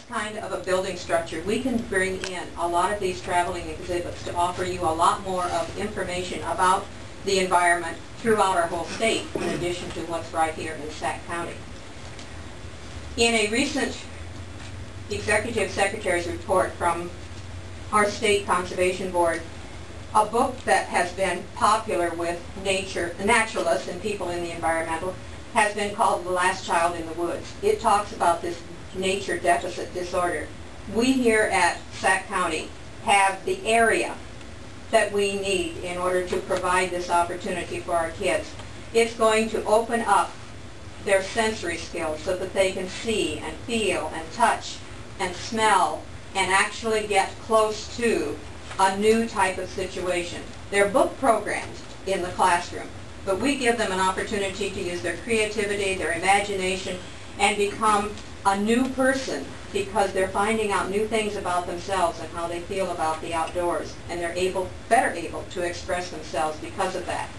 kind of a building structure, we can bring in a lot of these traveling exhibits to offer you a lot more of information about the environment throughout our whole state, in addition to what's right here in Sac County. In a recent Executive Secretary's report from our State Conservation Board, a book that has been popular with naturalists and people in the environmental has been called The Last Child in the Woods. It talks about this nature deficit disorder. We here at Sac County have the area that we need in order to provide this opportunity for our kids. It's going to open up their sensory skills so that they can see and feel and touch and smell and actually get close to a new type of situation. They're book programs in the classroom, but we give them an opportunity to use their creativity, their imagination, and become a new person because they're finding out new things about themselves and how they feel about the outdoors, and they're better able to express themselves because of that.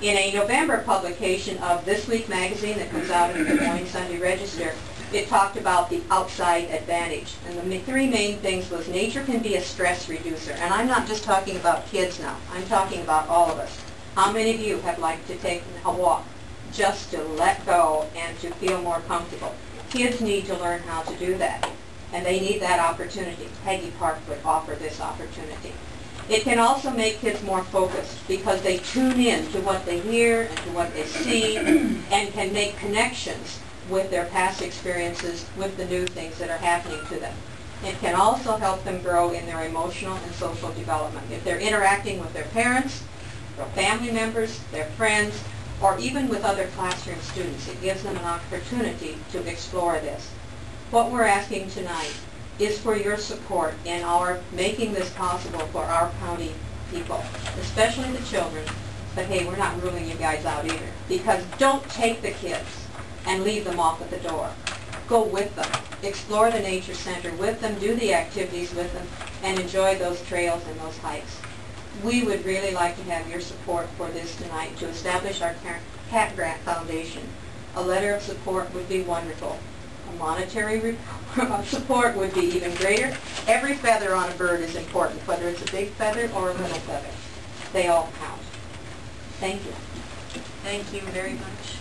In a November publication of This Week magazine that comes out in the Des Moines Sunday Register, it talked about the outside advantage. And the three main things was nature can be a stress reducer. And I'm not just talking about kids now. I'm talking about all of us. How many of you have liked to take a walk just to let go and to feel more comfortable? Kids need to learn how to do that. And they need that opportunity. Peggy Park would offer this opportunity. It can also make kids more focused because they tune in to what they hear and to what they see and can make connections with their past experiences with the new things that are happening to them. It can also help them grow in their emotional and social development. If they're interacting with their parents, their family members, their friends, or even with other classroom students, it gives them an opportunity to explore this. What we're asking tonight is for your support in our making this possible for our county people, especially the children. But hey, we're not ruling you guys out either, because don't take the kids and leave them off at the door. Go with them. Explore the nature center with them, do the activities with them, and enjoy those trails and those hikes. We would really like to have your support for this tonight to establish our Cat Grant Foundation. A letter of support would be wonderful. A monetary support would be even greater. Every feather on a bird is important, whether it's a big feather or a little feather. They all count. Thank you. Thank you very much.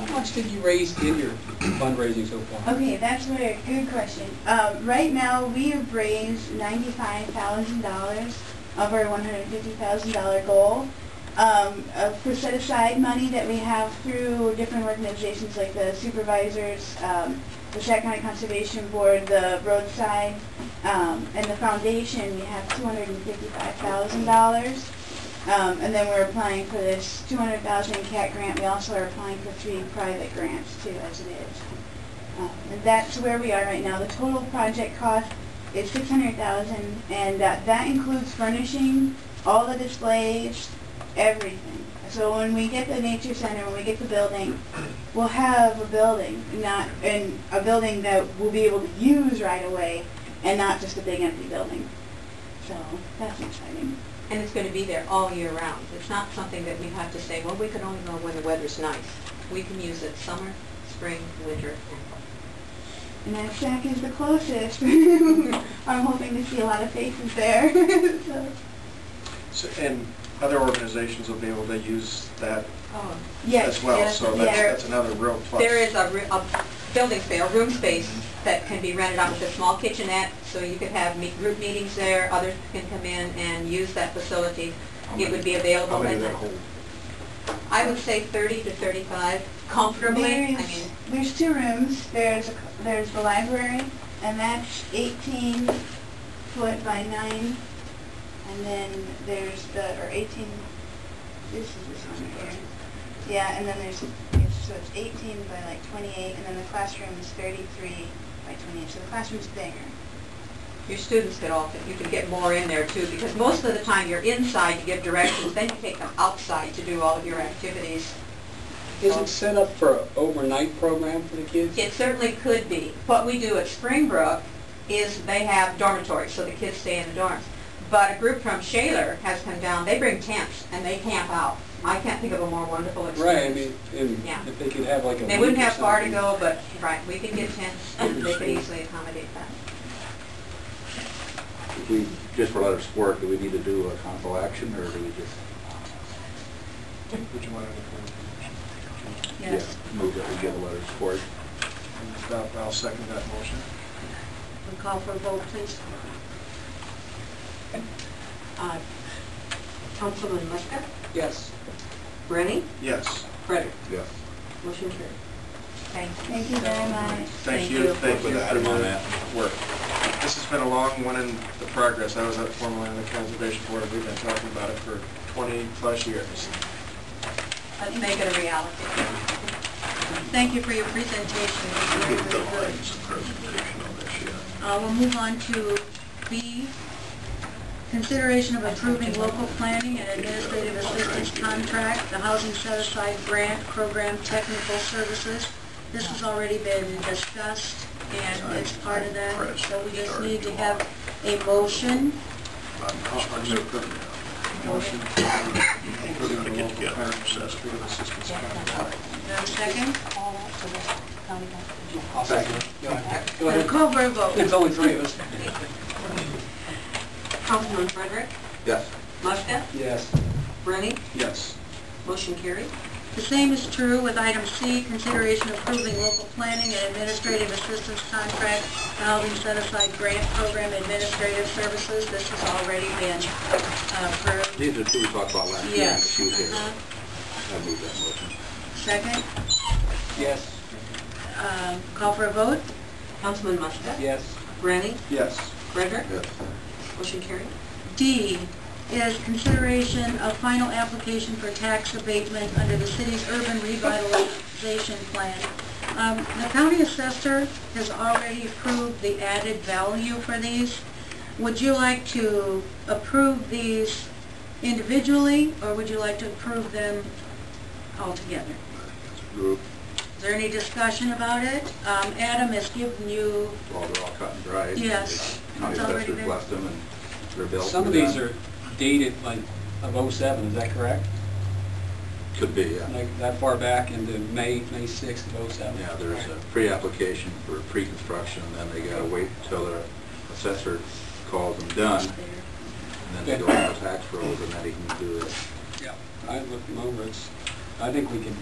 How much did you raise in your fundraising so far? Okay, that's a good question. Right now, we have raised $95,000 of our $150,000 goal. For set aside money that we have through different organizations like the supervisors, the Sac County Conservation Board, the roadside, and the foundation, we have $255,000. And then we're applying for this $200,000 CAT grant. We also are applying for 3 private grants too, as it is. And that's where we are right now. The total project cost is $600,000, and that includes furnishing all the displays, everything. So when we get the nature center, when we get the building, we'll have a building, a building that we'll be able to use right away, and not just a big empty building. So that's exciting. And it's going to be there all year round. It's not something that we have to say, well, we can only go when the weather's nice. We can use it summer, spring, winter, and fall. And that Sac is the closest. I'm hoping to see a lot of faces there. And other organizations will be able to use that yes, as well. Yes, so that's another real plus. There is a building space, room space, that can be rented out with a small kitchenette, so you could have group meetings there. Others can come in and use that facility. It would be available. How many does that hold? I would say 30 to 35 comfortably. There's 2 rooms. There's the library, and that's 18 foot by 9, and then there's 18. This is this one right here. Yeah, and then so it's 18 by like 28, and then the classroom is 33 by 28. So the classroom's bigger. Your students you could get more in there too, because most of the time you're inside to give directions, then you take them outside to do all of your activities. Is it set up for an overnight program for the kids? It certainly could be. What we do at Springbrook is they have dormitories, so the kids stay in the dorms. But a group from Shaler has come down. They bring tents and they camp out. I can't think of a more wonderful experience. Right, I mean, if they could have like a They wouldn't have far to go, but right, we could get tents. they could easily accommodate that. If we, just for letter of support, do we need to do a council action, or do we just? Would you want to? Yes. Yeah, move that we give a letter of support. I'll second that motion. We'll call for a vote, please. Councilman Muscat? Yes. Rennie? Yes. Frederick? Yes. Motion carried. Thank you. Thank you very much. Thank you. Thank you Put an for item on your that. work. This has been a long one in the progress. I was formerly on the Conservation Board, and we've been talking about it for 20-plus years. Let's make it a reality. Thank you for your presentation. It was very, very good. We'll move on to B, consideration of approving local planning and administrative assistance contract, the Housing Set-Aside Grant Program Technical Services. This has already been discussed, and it's part of that, so we just need to have a motion. Motion approving the local planning administrative assistance contract. Have a second? I'll second it. Go ahead. Go ahead. Call for a vote. There's only three of us. Councilman Frederick? Yes. Muscat? Yes. Rennie? Yes. Motion carried. The same is true with item C, consideration of approving local planning and administrative assistance contract, Housing Set-Aside Grant Program Administrative Services. This has already been approved. These are two we talked about last year. Yes. She was here. I move that motion. Second, Yes. call for a vote. Councilman Muscat? Yes. Rennie? Yes. Frederick? Yes. Motion carried. D is consideration of final application for tax abatement under the city's urban revitalization plan. The county assessor has already approved the added value for these. Would you like to approve these individually, or would you like to approve them all together? Group. Is there any discussion about it? Adam has given you, Well, they're all cut and dried. Yes. County It's already assessors been- blessed them, and they're built. Some of they're these done. are dated like of '07, is that correct? Could be, yeah. Like that far back into May 6th of '07? Yeah, there's a pre-application for pre-construction, and then they gotta wait until the assessor calls them done, and then they go on the tax rolls, and then he can do it. Yeah. I looked them over, I think we can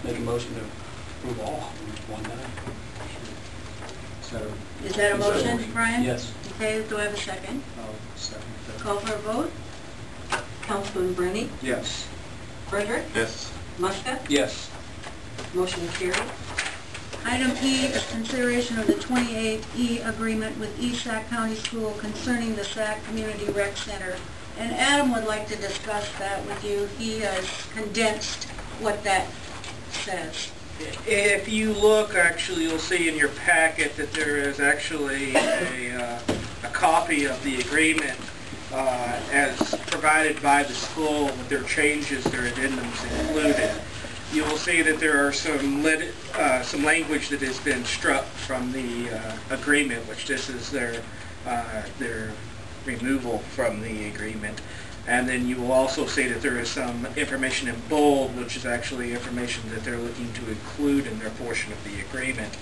make a motion to approve all in one night. So, is that a motion, Brian? Yes. Okay, do I have a second? I'll second that. Call for a vote. Councilman Brennie? Yes. Frederick? Yes. Muscat? Yes. Motion carried. Item E is consideration of the 28E agreement with East Sac County School concerning the Sac Community Rec Center. And Adam would like to discuss that with you. He has condensed what that says. If you look, actually, you'll see in your packet that there is actually a copy of the agreement as provided by the school with their changes, their addendums included. You will see that there are some language that has been struck from the agreement, which this is their removal from the agreement. And then you will also see that there is some information in bold, which is actually information that they're looking to include in their portion of the agreement.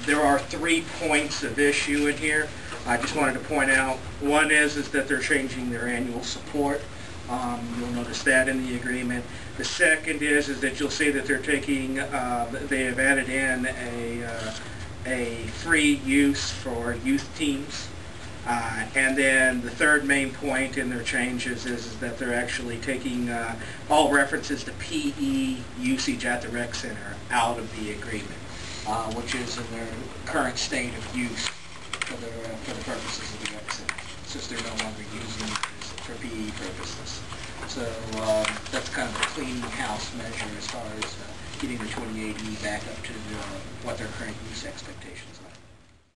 There are 3 points of issue in here. I just wanted to point out, one is that they're changing their annual support. You'll notice that in the agreement. The second is that you'll see that they're taking, they have added in a free use for youth teams. And then the third main point in their changes is that they're actually taking all references to PE usage at the rec center out of the agreement, which is in their current state of use for the purposes of the rec center, since they're no longer using it for PE purposes. So that's kind of a cleaning house measure as far as getting the 28E back up to what their current use expectations are.